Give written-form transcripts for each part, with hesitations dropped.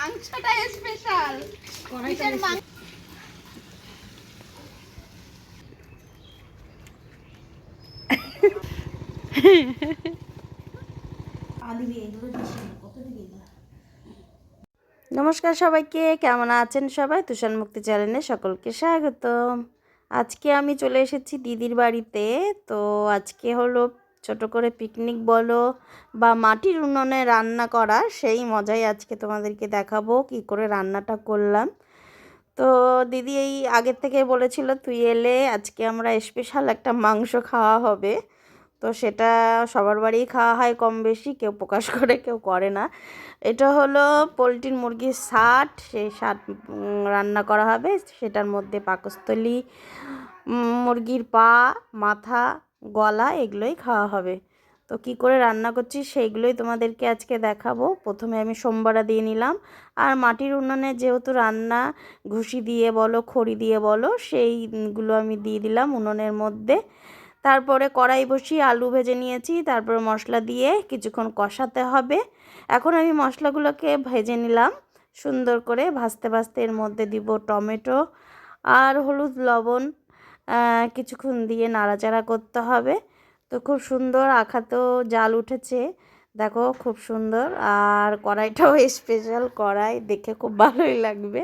মাংসটা স্পেশাল। কিসের মাংস? নমস্কার সবাইকে, কেমন আছেন সবাই? তুষার মুক্তি চ্যানেলে সকলকে স্বাগতম। আজকে আমি চলে এসেছি দিদির বাড়িতে। তো আজকে হলো ছোট করে পিকনিক বলো বা মাটির উনুনে রান্না করা, সেই মজাই আজকে তোমাদেরকে দেখাবো কি করে রান্নাটা করলাম। তো দিদি এই আগের থেকে বলেছিল তুই এলে আজকে আমরা স্পেশাল একটা মাংস খাওয়া হবে। তো সেটা সবার বাড়িই খাওয়া হয় কম বেশি, কেউ প্রকাশ করে কেউ করে না। এটা হলো পোলট্রির মুরগির শাট, সেই শাট রান্না করা হবে। সেটার মধ্যে পাকস্থলী, মুরগির পা, মাথা, গলা এগুলোই খাওয়া হবে। তো কি করে রান্না করছি সেইগুলোই তোমাদেরকে আজকে দেখাবো। প্রথমে আমি সোমবারা দিয়ে নিলাম, আর মাটির উনুনে যেহেতু রান্না, ঘুষি দিয়ে বলো খড়ি দিয়ে বলো, সেইগুলো আমি দিয়ে দিলাম উনুনের মধ্যে। তারপরে কড়াই বসিয়ে আলু ভেজে নিয়েছি, তারপরে মশলা দিয়ে কিছুক্ষণ কষাতে হবে। এখন আমি মশলাগুলোকে ভেজে নিলাম সুন্দর করে। ভাজতে ভাজতে এর মধ্যে দিব টমেটো আর হলুদ লবণ, কিছুক্ষণ দিয়ে নাড়াচাড়া করতে হবে। তো খুব সুন্দর আখাতেও জাল উঠেছে, দেখো খুব সুন্দর। আর কড়াইটাও স্পেশাল কড়াই, দেখে খুব ভালোই লাগবে।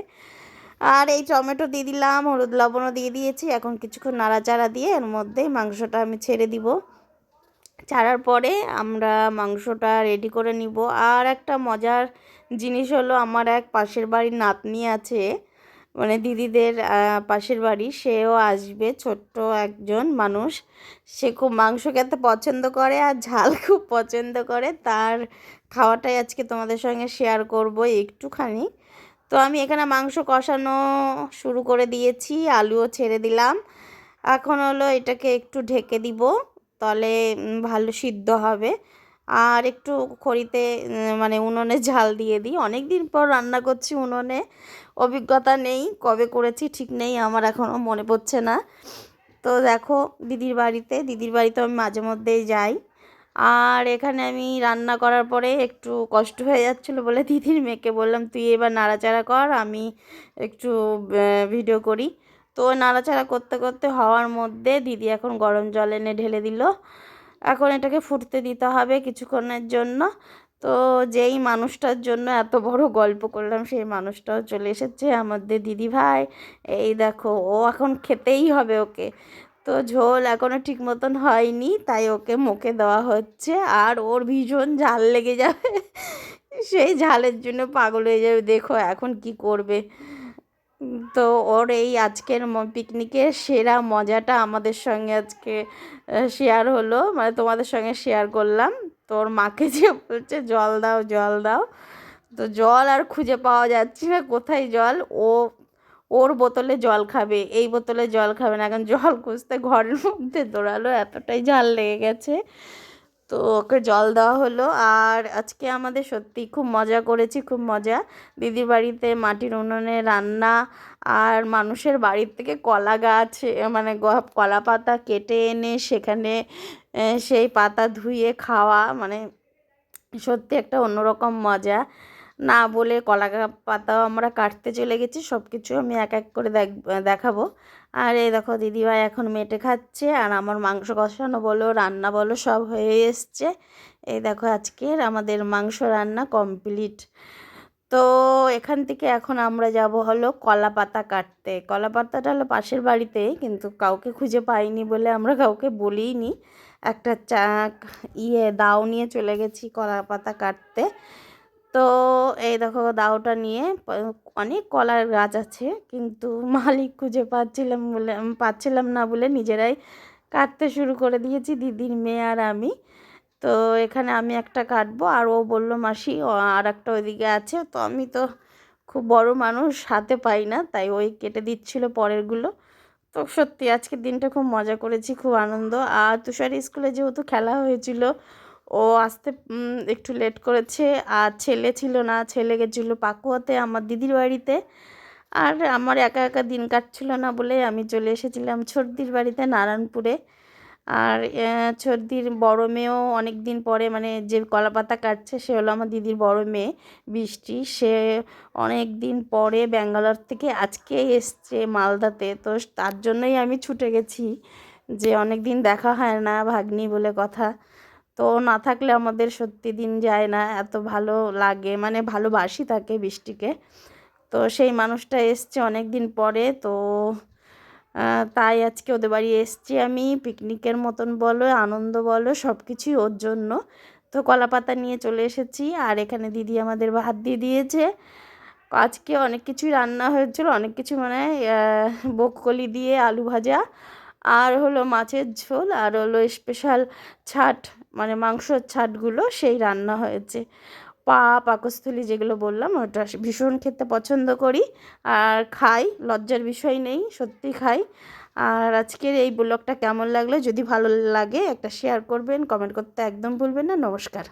আর এই টমেটো দিয়ে দিলাম, হলুদ লবণও দিয়ে দিয়েছি। এখন কিছুক্ষণ নাড়াচাড়া দিয়ে এর মধ্যেই মাংসটা আমি ছেড়ে দিব। ছাড়ার পরে আমরা মাংসটা রেডি করে নিব। আর একটা মজার জিনিস হলো, আমার এক পাশের বাড়ির নাতনি আছে, মানে দিদিদের পাশের বাড়ি, সেও আসবে, ছোট্ট একজন মানুষ। সে খুব মাংস খেতে পছন্দ করে আর ঝাল খুব পছন্দ করে। তার খাওয়াটাই আজকে তোমাদের সঙ্গে শেয়ার করব একটুখানি। তো আমি এখানে মাংস কষানো শুরু করে দিয়েছি, আলুও ছেড়ে দিলাম। এখন হলো এটাকে একটু ঢেকে দিব, তাহলে ভালো সিদ্ধ হবে। আর একটু খড়িতে মানে উনুনে ঝাল দিয়ে দিই। অনেক দিন পর রান্না করছি উনুনে, অভিজ্ঞতা নেই, কবে করেছি ঠিক নেই, আমার এখনও মনে পড়ছে না। তো দেখো দিদির বাড়িতে আমি মাঝে মধ্যেই যাই। আর এখানে আমি রান্না করার পরে একটু কষ্ট হয়ে যাচ্ছিলো বলে দিদির মেয়েকে বললাম তুই এবার নাড়াচাড়া কর, আমি একটু ভিডিও করি। তো নাড়াচাড়া করতে করতে হওয়ার মধ্যে দিদি এখন গরম জল এনে ঢেলে দিল। এখন এটাকে ফুটতে দিতে হবে কিছুক্ষণের জন্য। তো যেই মানুষটার জন্য এত বড় গল্প করলাম, সেই মানুষটাও চলে এসেছে, আমাদের দিদি ভাই। এই দেখো, ও এখন খেতেই হবে ওকে। তো ঝোল এখনও ঠিক মতন হয়নি, তাই ওকে মুখে দেওয়া হচ্ছে। আর ওর ভীষণ ঝাল লেগে যাবে, সেই ঝালের জন্য পাগল হয়ে যাবে। দেখো এখন কি করবে। তো ওর এই আজকের পিকনিকের সেরা মজাটা আমাদের সঙ্গে আজকে শেয়ার হলো, মানে তোমাদের সঙ্গে শেয়ার করলাম। তোর মাকে যে বলছে জল দাও জল দাও, তো জল আর খুঁজে পাওয়া যাচ্ছে না, কোথায় জল। ওর বোতলে জল খাবে, এই বোতলে জল খাবে না, এখন জল খুঁজতে ঘরের মধ্যে দৌড়ালো, এতটাই ঝাল লেগে গেছে। তো ওকে জল দেওয়া হলো। আর আজকে আমাদের সত্যিই খুব মজা করেছি, খুব মজা। দিদির বাড়িতে মাটির উনুনে রান্না, আর মানুষের বাড়ির থেকে কলা গাছ, মানে কলা পাতা কেটে এনে সেখানে সেই পাতা ধুয়ে খাওয়া, মানে সত্যি একটা অন্যরকম মজা। না বলে কলা পাতাও আমরা কাটতে চলে গেছি, সব কিছু আমি এক এক করে দেখাবো। আর এই দেখো দিদিভাই এখন মেটে খাচ্ছে, আর আমার মাংস কষানো বলো রান্না বলো সব হয়ে এসছে। এই দেখো আজকের আমাদের মাংস রান্না কমপ্লিট। তো এখান থেকে এখন আমরা যাব হলো কলা পাতা কাটতে। কলা পাতাটা হলো পাশের বাড়িতে, কিন্তু কাউকে খুঁজে পাইনি বলে আমরা কাউকে বলিনি। একটা দাও নিয়ে চলে গেছি কলা পাতা কাটতে। তো এই দেখো দাওটা নিয়ে, অনেক কলার গাছ আছে, কিন্তু মালিক খুঁজে পাচ্ছিলাম না বলে নিজেরাই কাটতে শুরু করে দিয়েছি, দিদির মেয়ে আর আমি। তো এখানে আমি একটা কাটবো, আর ও বললো মাসি আর একটা ওইদিকে আছে। তো আমি তো খুব বড় মানুষ, হাতে পাই না, তাই ওই কেটে দিচ্ছিল পরেরগুলো। তো সত্যি আজকের দিনটা খুব মজা করেছি, খুব আনন্দ। আর তুষার স্কুলে যেহেতু খেলা হয়েছিল, ও আসতে একটু লেট করেছে। আর ছেলে ছিল না, ছেলে গেছিলো পাকুয়াতে আমার দিদির বাড়িতে। আর আমার একা একা দিন কাটছিল না বলে আমি চলে এসেছিলাম ছোটদির বাড়িতে নারায়ণপুরে। আর ছর্দির বড় মেয়েও অনেক দিন পরে, মানে যে কলাপাতা কাটছে সে হলো আমার দিদির বড় মেয়ে বৃষ্টি। সে অনেক দিন পরে ব্যাঙ্গালোর থেকে আজকে এসছে মালদাতে, তো তার জন্যই আমি ছুটে গেছি, যে অনেক দিন দেখা হয় না, ভাগ্নি বলে কথা। তো না থাকলে আমাদের সত্যি দিন যায় না, এত ভালো লাগে, মানে ভালোবাসি তাকে, বৃষ্টিকে। তো সেই মানুষটা এসছে অনেক দিন পরে, তো তাই আজকে ওদের বাড়ি এসছি আমি, পিকনিকের মতন বলো, আনন্দ বলো, সব কিছুই ওর জন্য। তো কলা পাতা নিয়ে চলে এসেছি, আর এখানে দিদি আমাদের ভাত দিয়ে দিয়েছে। আজকে অনেক কিছুই রান্না হয়েছিল, অনেক কিছু, মানে বককলি দিয়ে আলু ভাজা, আর হলো মাছের ঝোল, আর হলো স্পেশাল ছাট, মানে মাংসর ছাটগুলো সেই রান্না হয়েছে। পাকস্থলী যেগুলো বললাম, ওটা ভীষণ খেতে পছন্দ করি আর খাই, লজ্জার বিষয় নেই, সত্যি খাই। আর আজকের এই ব্লগটা কেমন লাগলো, যদি ভালো লাগে একটা শেয়ার করবেন, কমেন্ট করতে একদম ভুলবেন না। নমস্কার।